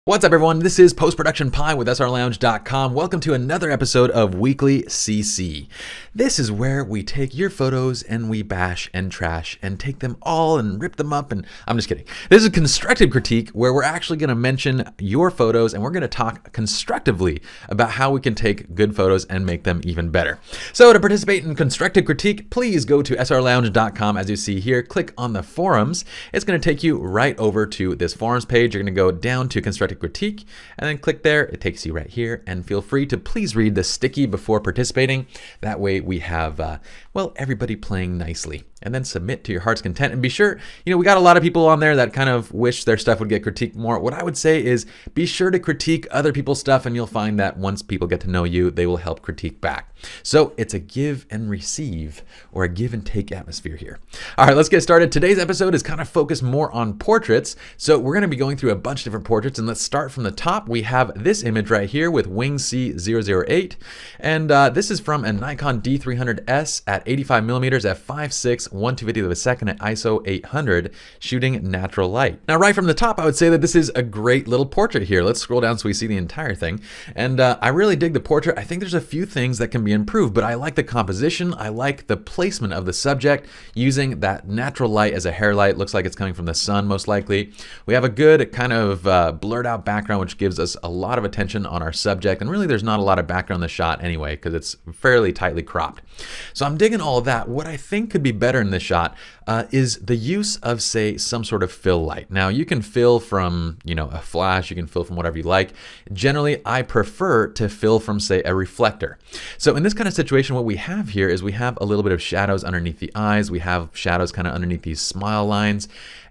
What's up, everyone? This is Post-Production Pye with SLRLounge.com. Welcome to another episode of Weekly CC. This is where we take your photos and we bash and trash and take them all and rip them up. And I'm just kidding. This is a constructive critique where we're actually going to mention your photos and we're going to talk constructively about how we can take good photos and make them even better. So to participate in constructive critique, please go to SLRLounge.com. As you see here, click on the forums. It's going to take you right over to this forums page. You're going to go down to constructive critique and then click there. It takes you right here, and feel free to please read the sticky before participating. That way we have everybody playing nicely, and then submit to your heart's content. And be sure, we got a lot of people on there that kind of wish their stuff would get critiqued more. What I would say is be sure to critique other people's stuff, and you'll find that once people get to know you, they will help critique back. So it's a give and receive, or a give and take atmosphere here. All right, let's get started. Today's episode is kind of focused more on portraits. So we're going to be going through a bunch of different portraits, and let's start from the top. We have this image right here with Wing C008, and this is from a Nikon D300S at 85 millimeters at 5.6, 1/250th of a second at ISO 800, shooting natural light. Now, right from the top, I would say that this is a great little portrait here. Let's scroll down so we see the entire thing. And I really dig the portrait. I think there's a few things that can be improved, but I like the composition. I like the placement of the subject, using that natural light as a hair light. Looks like it's coming from the sun, most likely. We have a good kind of blurred out background, which gives us a lot of attention on our subject. And really, there's not a lot of background in the shot anyway, because it's fairly tightly cropped. So I'm digging all of that. What I think could be better in this shot is the use of, say, some sort of fill light. Now, you can fill from, a flash, you can fill from whatever you like. Generally, I prefer to fill from, say, a reflector. So in this kind of situation, what we have here is we have a little bit of shadows underneath the eyes. We have shadows kind of underneath these smile lines.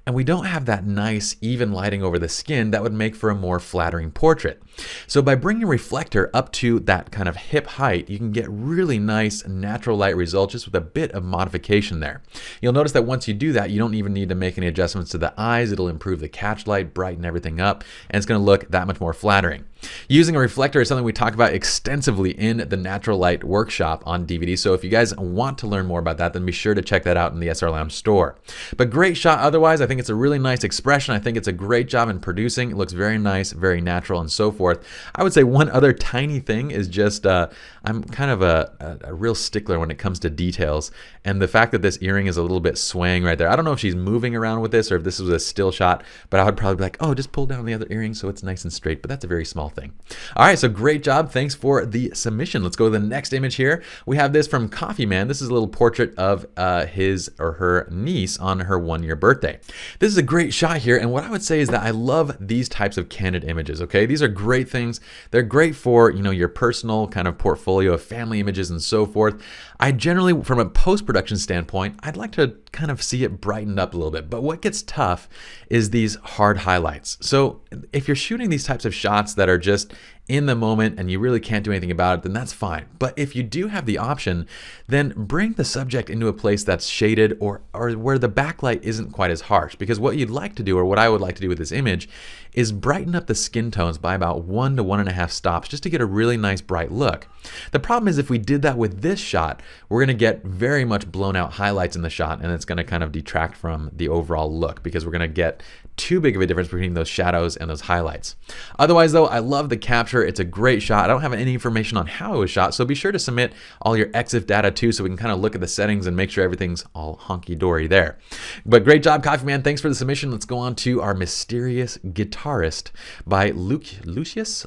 And we don't have that nice, even lighting over the skin that would make for a more flattering portrait. So by bringing a reflector up to that kind of hip height, you can get really nice natural light results just with a bit of modification there. You'll notice that once you do that, you don't even need to make any adjustments to the eyes. It'll improve the catch light, brighten everything up, and it's going to look that much more flattering. Using a reflector is something we talk about extensively in the Natural Light Workshop on DVD. So if you guys want to learn more about that, then be sure to check that out in the SLR Lounge store. But great shot otherwise. I think it's a really nice expression. I think it's a great job in producing. It looks very nice, very natural, and so forth. I would say one other tiny thing is just I'm kind of a real stickler when it comes to details. And the fact that this earring is a little bit swaying right there. I don't know if she's moving around with this or if this was a still shot, but I would probably be like, oh, just pull down the other earring so it's nice and straight. But that's a very small thing. All right, so great job. Thanks for the submission. Let's go to the next image here. We have this from Coffee Man. This is a little portrait of his or her niece on her 1-year birthday. This is a great shot here, and what I would say is that I love these types of candid images, okay? These are great things. They're great for, your personal kind of portfolio of family images and so forth. I generally, from a post-production standpoint, I'd like to kind of see it brightened up a little bit. But what gets tough is these hard highlights. So if you're shooting these types of shots that are just in the moment and you really can't do anything about it, then that's fine. But if you do have the option, then bring the subject into a place that's shaded or where the backlight isn't quite as harsh. Because what you'd like to do, or what I would like to do with this image, is brighten up the skin tones by about 1 to 1.5 stops just to get a really nice bright look. The problem is if we did that with this shot, we're going to get very much blown out highlights in the shot, and it's going to kind of detract from the overall look because we're going to get too big of a difference between those shadows and those highlights. Otherwise though, I love the capture. It's a great shot. I don't have any information on how it was shot, so be sure to submit all your EXIF data too so we can kind of look at the settings and make sure everything's all honky-dory there. But great job, Coffee Man. Thanks for the submission. Let's go on to our Mysterious Guitarist by Lucius.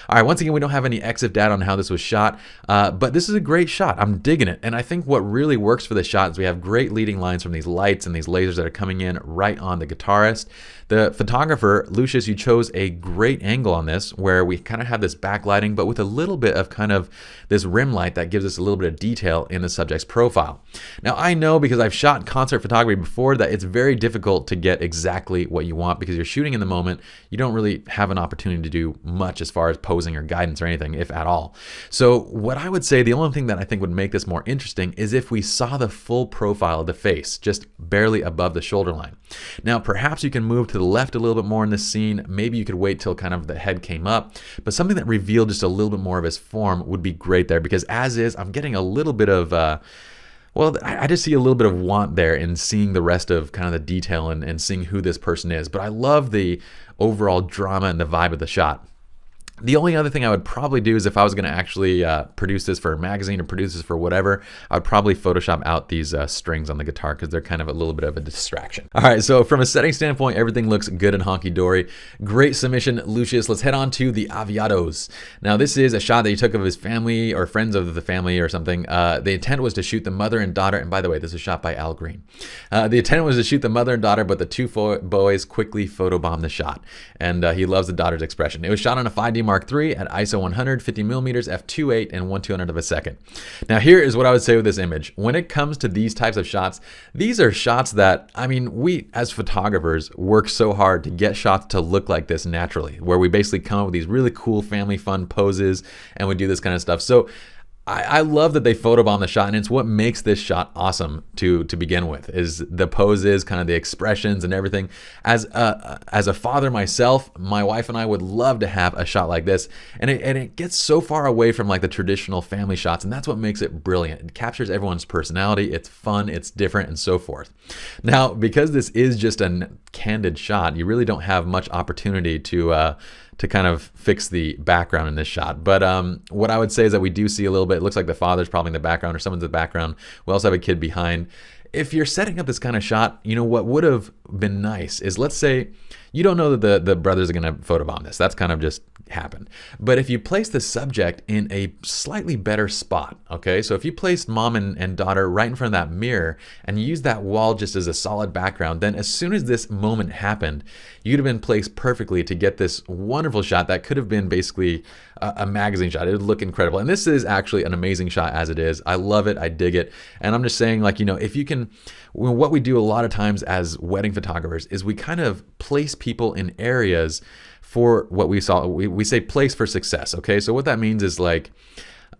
All right, once again, we don't have any EXIF data on how this was shot, but this is a great shot. I'm digging it. And I think what really works for this shot is we have great leading lines from these lights and these lasers that are coming in right on the guitarist. The photographer, Lucius, you chose a great angle on this where we kind of have this backlighting, but with a little bit of kind of this rim light that gives us a little bit of detail in the subject's profile. Now, I know because I've shot concert photography before that it's very difficult to get exactly what you want because you're shooting in the moment. You don't really have an opportunity to do much as far as posing or guidance or anything, if at all. So what I would say, the only thing that I think would make this more interesting is if we saw the full profile of the face, just barely above the shoulder line. Now, perhaps you can move to the left a little bit more in this scene. Maybe you could wait till kind of the head came up, but something that revealed just a little bit more of his form would be great there because as is, I'm getting a little bit of Well, I just see a little bit of want there in seeing the rest of kind of the detail and seeing who this person is. But I love the overall drama and the vibe of the shot. The only other thing I would probably do is if I was going to actually produce this for a magazine or produce this for whatever, I would probably Photoshop out these strings on the guitar because they're kind of a little bit of a distraction. All right, so from a setting standpoint, everything looks good and honky-dory. Great submission, Lucius. Let's head on to the Aviados. Now, this is a shot that he took of his family or friends of the family or something. The intent was to shoot the mother and daughter, and by the way, this is shot by Al Green. The intent was to shoot the mother and daughter, but the two boys quickly photobombed the shot, and he loves the daughter's expression. It was shot on a 5D Mark III at ISO 100, 50 millimeters, f2.8, and 1/200 of a second. Now, here is what I would say with this image. When it comes to these types of shots, these are shots that, I mean, we as photographers work so hard to get shots to look like this naturally, where we basically come up with these really cool family fun poses and we do this kind of stuff. So I love that they photobomb the shot, and it's what makes this shot awesome to begin with, is the poses, kind of the expressions and everything. As a father myself, my wife and I would love to have a shot like this, and it gets so far away from like the traditional family shots, and that's what makes it brilliant. It captures everyone's personality, it's fun, it's different, and so forth. Now, because this is just a candid shot, you really don't have much opportunity to kind of fix the background in this shot. But what I would say is that we do see a little bit, it looks like the father's probably in the background or someone's in the background. We also have a kid behind. If you're setting up this kind of shot, you know, what would have been nice is, let's say you don't know that the brothers are going to photobomb this. That's kind of just happened. But if you place the subject in a slightly better spot, okay? So if you placed mom and daughter right in front of that mirror and you use that wall just as a solid background, then as soon as this moment happened, you'd have been placed perfectly to get this wonderful shot that could have been basically a magazine shot. It would look incredible. And this is actually an amazing shot as it is. I love it. I dig it. And I'm just saying, like, you know, if you can, what we do a lot of times as wedding photographers is we kind of place people in areas for what we saw. We say place for success. Okay. So what that means is, like,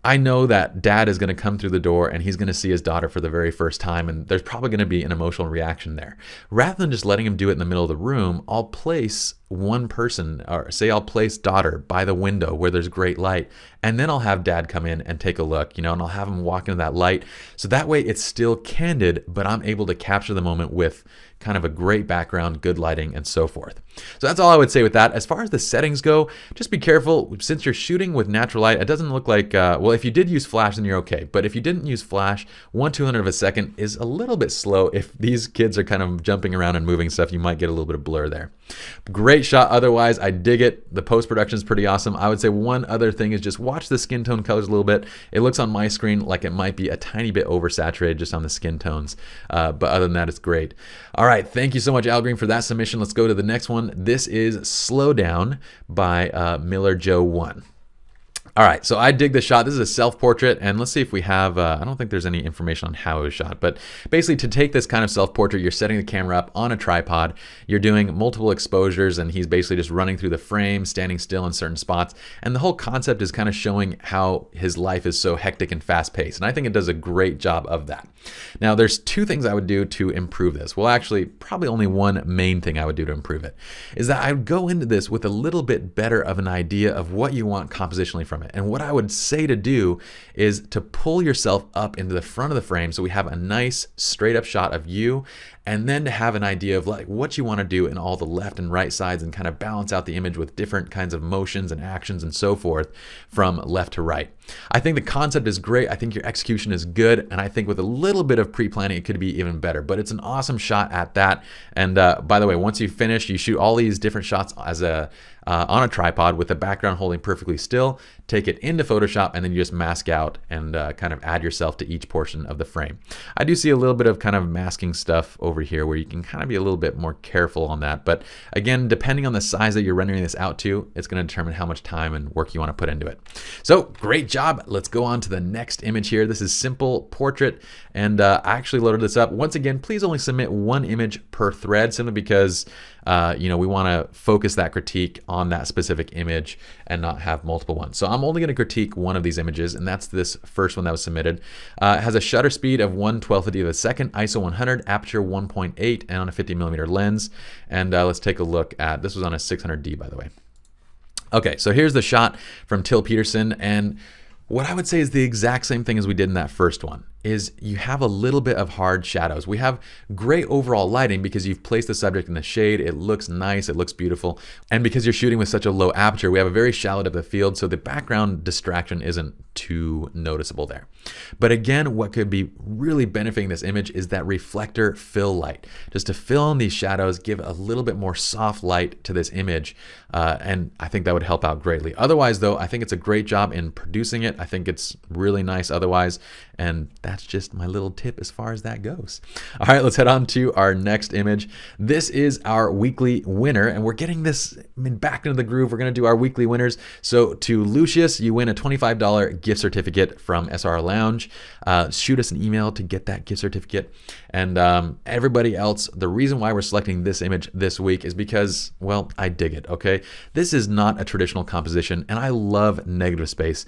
I know that dad is going to come through the door and he's going to see his daughter for the very first time, and there's probably going to be an emotional reaction there. Rather than just letting him do it in the middle of the room, I'll place one person, or say I'll place daughter by the window where there's great light, and then I'll have dad come in and take a look, you know, and I'll have him walk into that light. So that way it's still candid, but I'm able to capture the moment with kind of a great background, good lighting, and so forth. So that's all I would say with that. As far as the settings go, just be careful. Since you're shooting with natural light, it doesn't look like, well, if you did use flash, then you're okay. But if you didn't use flash, 1/200 of a second is a little bit slow. If these kids are kind of jumping around and moving stuff, you might get a little bit of blur there. Great shot otherwise. I dig it. The post-production is pretty awesome. I would say one other thing is just watch the skin tone colors a little bit. It looks on my screen like it might be a tiny bit oversaturated just on the skin tones. But other than that, it's great. All right. Thank you so much, Al Green, for that submission. Let's go to the next one. This is Slow Down by Miller Joe 1. All right, so I dig this shot. This is a self-portrait, and let's see if we have, I don't think there's any information on how it was shot, but basically to take this kind of self-portrait, you're setting the camera up on a tripod, you're doing multiple exposures, and he's basically just running through the frame, standing still in certain spots, and the whole concept is kind of showing how his life is so hectic and fast-paced, and I think it does a great job of that. Now, there's two things I would do to improve this. Well, actually, probably only one main thing I would do to improve it, is that I would go into this with a little bit better of an idea of what you want compositionally from it. And what I would say to do is to pull yourself up into the front of the frame so we have a nice straight up shot of you, and then to have an idea of like what you want to do in all the left and right sides and kind of balance out the image with different kinds of motions and actions and so forth from left to right. I think the concept is great. I think your execution is good. And I think with a little bit of pre-planning, it could be even better, but it's an awesome shot at that. And by the way, once you finish, you shoot all these different shots as on a tripod with the background holding perfectly still, take it into Photoshop, and then you just mask out and kind of add yourself to each portion of the frame. I do see a little bit of kind of masking stuff over here where you can kind of be a little bit more careful on that. But again, depending on the size that you're rendering this out to, it's going to determine how much time and work you want to put into it. So great job. Let's go on to the next image here. This is Simple Portrait, and I actually loaded this up. Once again, please only submit one image per thread, simply because you know, we want to focus that critique on that specific image and not have multiple ones. So I'm only going to critique one of these images, and that's this first one that was submitted. It has a shutter speed of 1/1250 of a second, ISO 100, aperture 1.8, and on a 50mm lens. And let's take a look at, this was on a 600D, by the way. Okay, so here's the shot from Till Peterson, and what I would say is the exact same thing as we did in that first one. is you have a little bit of hard shadows. We have great overall lighting because you've placed the subject in the shade. It looks nice, it looks beautiful. And because you're shooting with such a low aperture, we have a very shallow depth of field, so the background distraction isn't too noticeable there. But again, what could be really benefiting this image is that reflector fill light, just to fill in these shadows, give a little bit more soft light to this image. And I think that would help out greatly. Otherwise though, I think it's a great job in producing it. I think it's really nice otherwise. And that's just my little tip as far as that goes. All right, let's head on to our next image. This is our weekly winner, and we're getting this back into the groove. We're gonna do our weekly winners. So to Lucius, you win a $25 gift certificate from SLR Lounge. Shoot us an email to get that gift certificate. And everybody else, the reason why we're selecting this image this week is because, well, I dig it, okay? This is not a traditional composition, and I love negative space.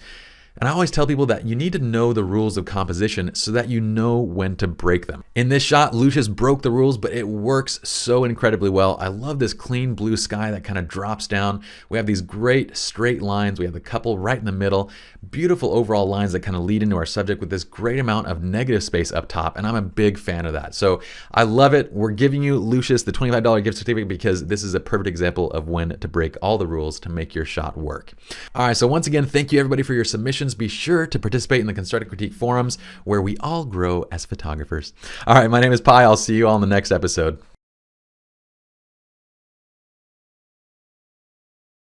And I always tell people that you need to know the rules of composition so that you know when to break them. In this shot, Lucius broke the rules, but it works so incredibly well. I love this clean blue sky that kind of drops down. We have these great straight lines. We have the couple right in the middle. Beautiful overall lines that kind of lead into our subject with this great amount of negative space up top. And I'm a big fan of that. So I love it. We're giving you, Lucius, the $25 gift certificate because this is a perfect example of when to break all the rules to make your shot work. All right, so once again, thank you everybody for your submissions. Be sure to participate in the Constructive Critique forums where we all grow as photographers. All right, my name is Pye. I'll see you all in the next episode.